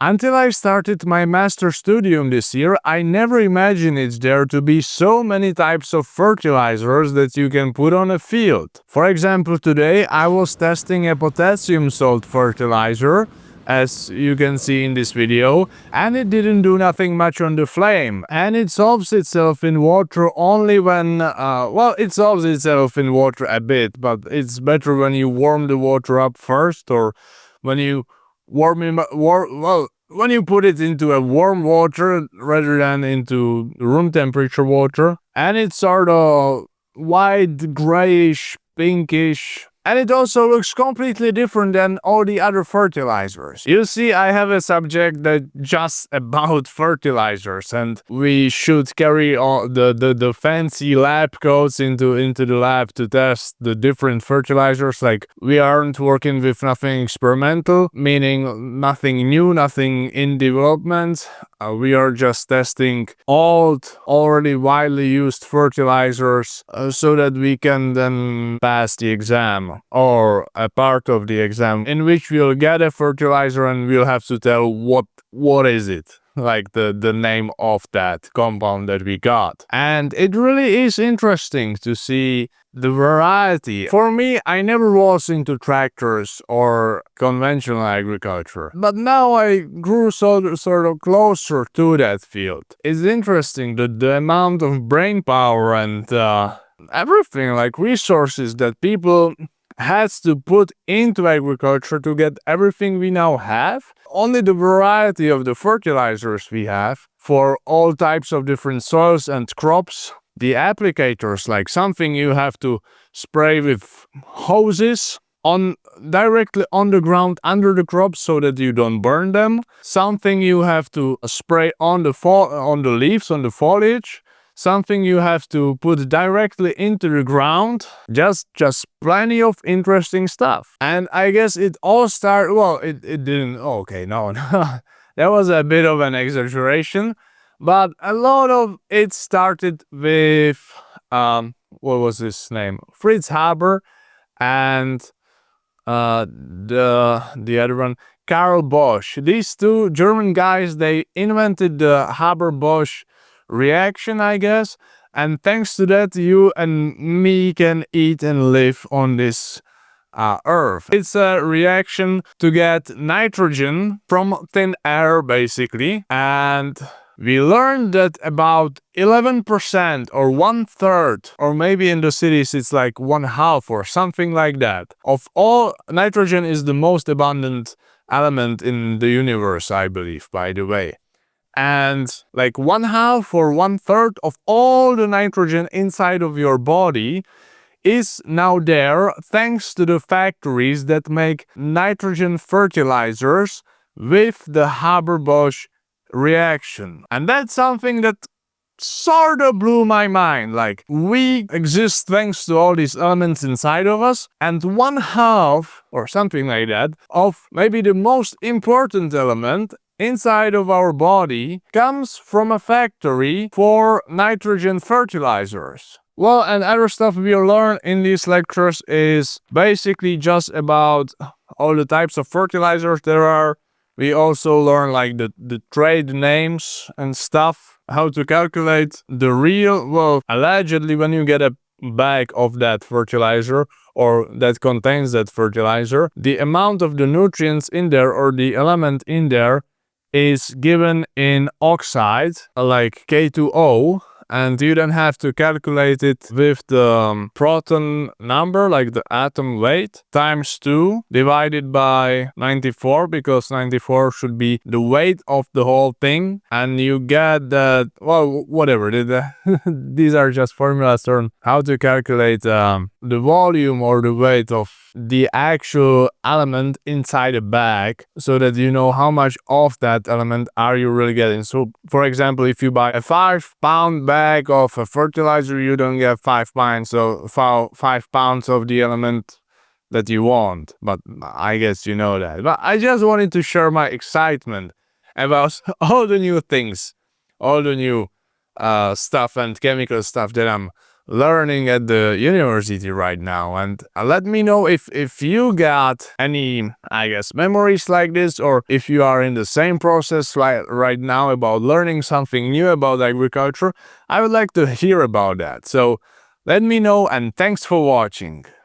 Until I started my master studium this year, I never imagined it there to be so many types of fertilizers that you can put on a field. For example, today I was testing a potassium salt fertilizer, as you can see in this video, and it didn't do nothing much on the flame, and it dissolves itself in water only when, it dissolves itself in water a bit, but it's better when you warm the water up first, or when you when you put it into a warm water rather than into room temperature water, and it's sort of white, grayish, pinkish, and it also looks completely different than all the other fertilizers. You see, I have a subject that just about fertilizers, and we should carry all the fancy lab coats into the lab to test the different fertilizers. Like, we aren't working with nothing experimental, meaning nothing new, nothing in development. We are just testing old, already widely used fertilizers so that we can then pass the exam, or a part of the exam, in which we'll get a fertilizer and we'll have to tell what is it, like the name of that compound that we got. And it really is interesting to see the variety. For me, I never was into tractors or conventional agriculture, but now I grew sort of closer to that field. It's interesting that the amount of brain power and everything, like resources that people has to put into agriculture to get everything we now have. Only the variety of the fertilizers we have for all types of different soils and crops. The applicators, like something you have to spray with hoses directly on the ground under the crops so that you don't burn them. Something you have to spray on the leaves, on the foliage. Something you have to put directly into the ground. Just plenty of interesting stuff. And I guess it all started, it didn't, okay, no. That was a bit of an exaggeration. But a lot of it started with, what was his name? Fritz Haber, and the other one, Karl Bosch. These two German guys, they invented the Haber-Bosch reaction, I guess, and thanks to that, you and me can eat and live on this earth. It's a reaction to get nitrogen from thin air, basically, and we learned that about 11% or 1/3, or maybe in the cities it's like 1/2 or something like that, of all nitrogen is the most abundant element in the universe, I believe, by the way. And like 1/2 or 1/3 of all the nitrogen inside of your body is now there thanks to the factories that make nitrogen fertilizers with the Haber-Bosch reaction. And that's something that sort of blew my mind. Like, we exist thanks to all these elements inside of us, and 1/2 or something like that of maybe the most important element inside of our body comes from a factory for nitrogen fertilizers. Well, and other stuff we learn in these lectures is basically just about all the types of fertilizers there are. We also learn like the trade names and stuff, how to calculate the real, allegedly when you get a bag of that fertilizer or that contains that fertilizer, the amount of the nutrients in there or the element in there is given in oxide, like K2O, and you then have to calculate it with the proton number, like the atom weight, times 2 divided by 94, because 94 should be the weight of the whole thing, and you get that, whatever, these are just formulas on how to calculate the volume or the weight of the actual element inside a bag, so that you know how much of that element are you really getting. So, for example, if you buy a 5-pound bag of a fertilizer, you don't get 5 pounds, so 5 pounds of the element that you want. But I guess you know that. But I just wanted to share my excitement about all the new things, all the new stuff and chemical stuff that I'm learning at the university right now. And let me know if you got any, I guess, memories like this, or if you are in the same process right now about learning something new about agriculture. I would like to hear about that. So let me know, and thanks for watching.